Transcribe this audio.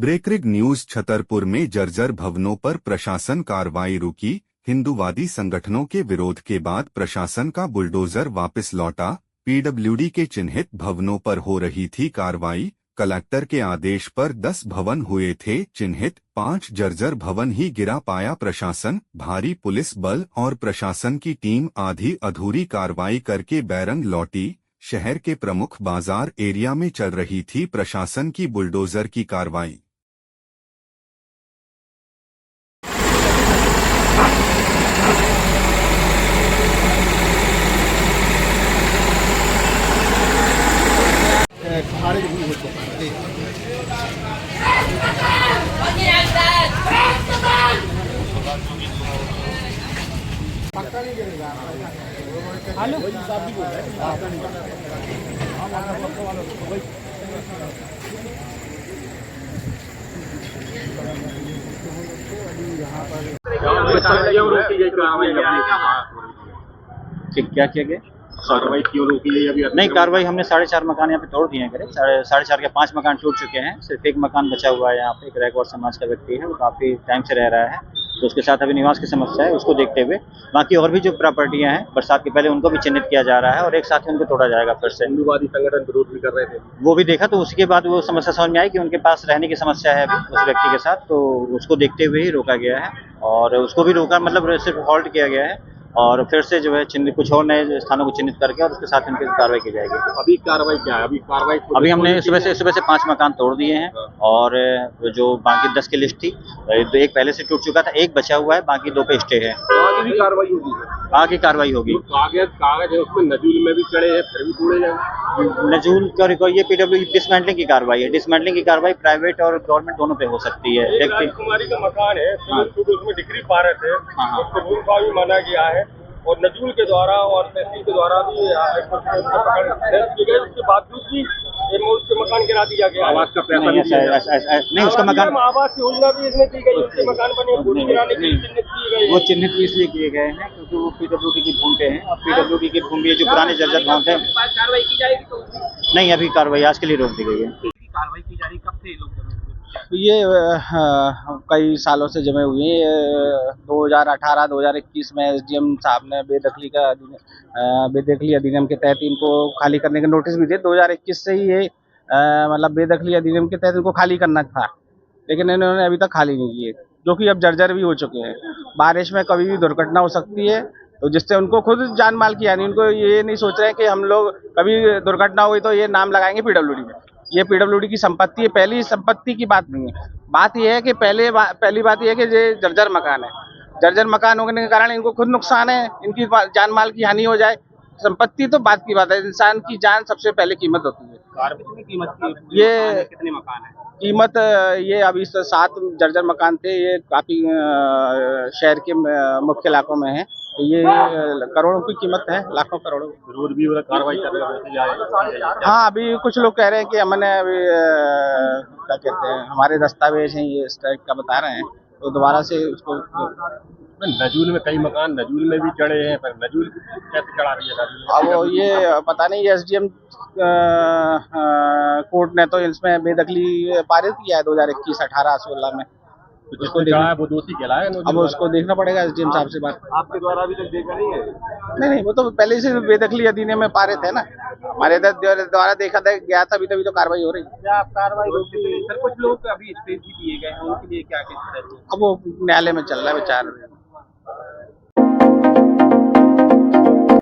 Breaking news Chhatarpur में जर्जर भवनों पर प्रशासन कार्रवाई रुकी। हिंदूवादी संगठनों के विरोध के बाद प्रशासन का बुलडोजर वापस लौटा। पीडब्ल्यूडी के चिन्हित भवनों पर हो रही थी कार्रवाई। कलेक्टर के आदेश पर 10 भवन हुए थे चिन्हित, 5 जर्जर भवन ही गिरा पाया प्रशासन। भारी पुलिस बल और प्रशासन की टीम आधी अधूरी कार्रवाई करके बैरंग लौटी। शहर के प्रमुख बाजार एरिया में चल रही थी प्रशासन की बुलडोजर की कार्रवाई। क्या किया गया? कार्रवाई क्यों रोकी गई? अभी नहीं, कार्रवाई हमने 4.5 मकान यहाँ पे तोड़ दिए हैं। करीब 4.5 के 5 मकान टूट चुके हैं। सिर्फ एक मकान बचा हुआ है यहाँ पे। एक रैकॉर्ड समाज का व्यक्ति है, वो काफी टाइम से रह रहा है, तो उसके साथ अभी निवास की समस्या है। उसको देखते हुए बाकी और भी जो प्रॉपर्टियां हैं बरसात के पहले उनको भी चिन्हित किया जा रहा है और एक साथ ही उनको तोड़ा जाएगा। फिर से हिंदूवादी संगठन विरोध भी कर रहे थे, वो भी देखा, तो उसके बाद वो समस्या समझ में आई कि उनके पास रहने की समस्या है अभी उस व्यक्ति के साथ, तो उसको देखते हुए ही रोका गया है। और उसको भी रोका मतलब सिर्फ हॉल्ट किया गया है और फिर से जो है चिन्हित कुछ और नए स्थानों को चिन्हित करके और उसके साथ उनकी कार्रवाई की जाएगी। अभी कार्रवाई क्या है? अभी हमने सुबह से 5 मकान तोड़ दिए हैं और जो बाकी 10 की लिस्ट थी, तो एक पहले से टूट चुका था, एक बचा हुआ है, बाकी 2 पे स्टे है। आगे भी कार्रवाई होगी? आगे कार्रवाई होगी। कागज है उसमें नजूल में भी चढ़े हैं, फिर भी तोड़े जाएंगे। नजूल का ये पीडब्ल्यू डिसमेंटलिंग की कार्रवाई है। डिसमेंटलिंग की कार्रवाई प्राइवेट और गवर्नमेंट दोनों पे हो सकती है। राजकुमारी का मकान है, उसमें डिग्री पारक है, उसको भी माना गया है और नजूल के द्वारा और तहसील के द्वारा भी उसके बावजूद भी उसके मकान गिरा दिया गया। आवास का पैसा नहीं, उसका मकान आवास योजना भी इसमें दी गई, उसके मकान बने गिराने की चिन्हित की गई। वो चिन्हित इसलिए किए गए हैं क्योंकि वो पीडब्ल्यूडी की भूमि पे हैं और पीडब्ल्यूडी की भूमि जो पुराने जर्जर गांव थे। कार्रवाई की जाएगी? नहीं, अभी कार्रवाई आज के लिए रोक दी गई है। कार्रवाई की जा रही कब से? लोग ये कई सालों से जमे हुए हैं। 2018-2021 में एसडीएम साहब ने बेदखली अधिनियम के तहत इनको खाली करने के नोटिस भी दिए। 2021 से ही ये मतलब बेदखली अधिनियम के तहत इनको खाली करना था, लेकिन इन्होंने अभी तक खाली नहीं किए, जो कि अब जर्जर भी हो चुके हैं। बारिश में कभी भी दुर्घटना हो सकती है, तो जिससे उनको खुद जान माल की हानि, उनको ये नहीं सोच रहे हैं कि हम लोग कभी दुर्घटना हुई तो ये नाम लगाएंगे पीडब्ल्यूडी में। ये पीडब्ल्यूडी की संपत्ति है, पहली संपत्ति की बात नहीं है। बात यह है कि पहली बात यह है कि ये जर्जर मकान है। जर्जर मकान होने के कारण इनको खुद नुकसान है, इनकी जान माल की हानि हो जाए। संपत्ति तो बात की बात है, इंसान की जान सबसे पहले कीमत होती है। ये कितने मकान है? कीमत ये अभी 7 जर्जर मकान थे। ये काफी शहर के मुख्य इलाकों में है, तो ये करोड़ों की कीमत है, लाखों करोड़ों। विरोध भी हो रहा, कार्रवाई कर रहे हैं। हाँ, अभी कुछ लोग कह रहे हैं कि हमने अभी क्या कहते हैं, हमारे दस्तावेज हैं ये इस टाइप का बता रहे हैं, तो दोबारा से उसको। नजूल में कई मकान नजूल में भी चढ़े हैं, पर नजूल कैसे चढ़ा रही है? अब ये पता नहीं, एसडीएम कोर्ट ने तो इसमें बेदखली पारित किया है 2021, 18, 16 में। उसको देखा है, वो दोषी कहलाए। अब उसको देखना पड़ेगा एसडीएम साहब से बात। आपके द्वारा अभी तक देखा नहीं है? नहीं, वो तो पहले से बेदखली अधिनियम में पारित है ना, हमारे द्वारा देखा था गया था, तभी तो कार्रवाई हो रही है। क्या आप कार्रवाई होती है? सर, कुछ लोग अभी स्टेज भी दिए गए हैं, उनके लिए क्या कहते हैं? अब वो न्यायालय में चल रहा है विचार।